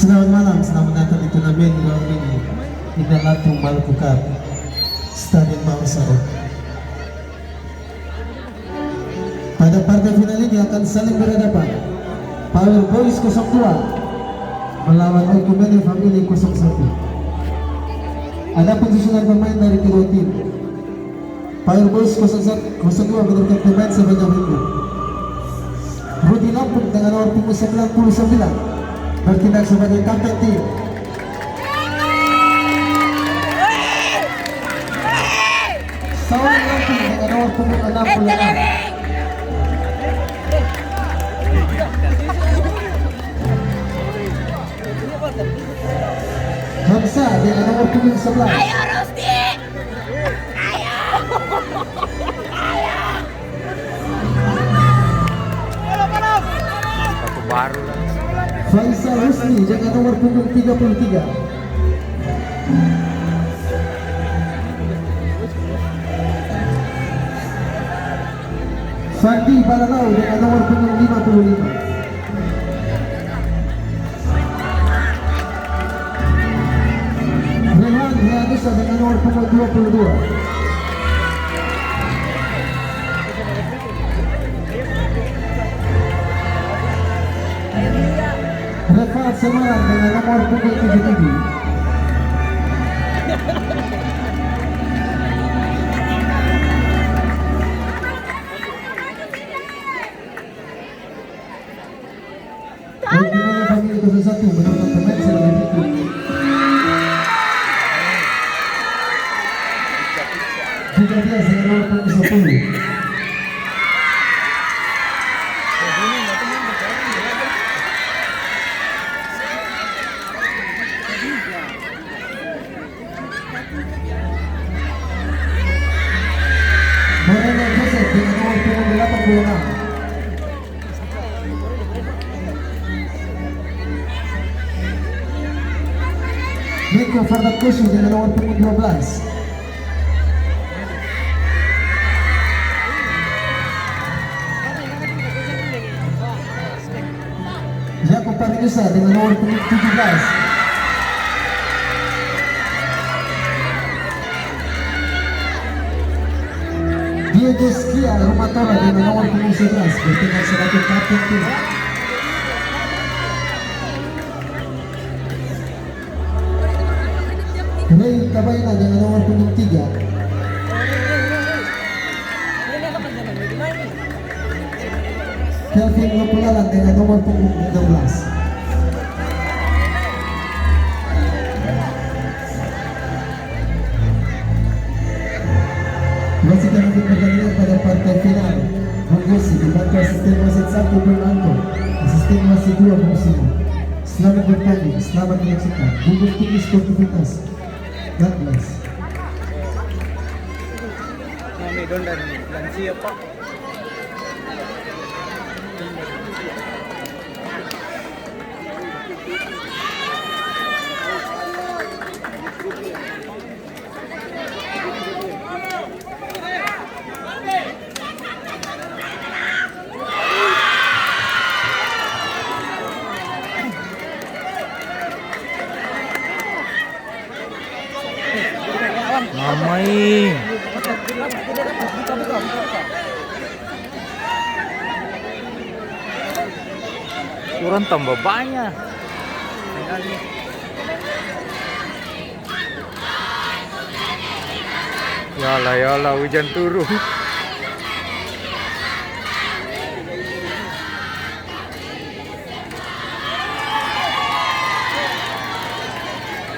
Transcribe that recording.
Selamat malam, selamat datang di turnamen malam ini di Latung Maluku Cup, Stadion Mawar Sarut. Pada partai final ini akan saling berhadapan Power Boys 02 melawan Oikumene Family 01. Ada penyusunan pemain dari kedua tim. Power Boys 02 menurunkan pemain sebanyak 5. Rudi Lampung dengan nomor punggung 99 bertindak sebagai kapten tim. Saul Lampung dengan nomor punggung 66. Hamsa dengan nomor punggung 11. Ayo Rusdi, ayo, ayo. Satu baru lah. Faisal Husni dengan nomor punggung 33. Fandi Balanau dengan nomor punggung 55. Rehan Heanusa dengan nomor punggung 22. Rifat Semarang dengan nomor punggung 77. Oikumene Family 01 menurunkan pemain sebagai berikut. 13 dengan nomor punggung 10. Moreno Joseph dengan nomor punggung 86. Niko Fardat Kusu dengan nomor punggung 12. Jakob Parigusa dengan nomor punggung 17. Diego Skia Rumatora dengan nomor punggung 11 bertindak sebagai kapten tim. Ray Kabaina dengan nomor punggung 3. Kelvin Lopulalan dengan nomor punggung 16. Masih lanjut pertandingan pada partai final. Mengisi dibantu asisten wasit 1 Bernardo, asisten wasit 2 Musimo. Selamat bertanding, selamat menyaksikan. Gugur tinggi sportivitas. God bless. Kami doon dan lansia pa. Mamai. Kurang tambah banyak. Yalah, yalah, hujan turun.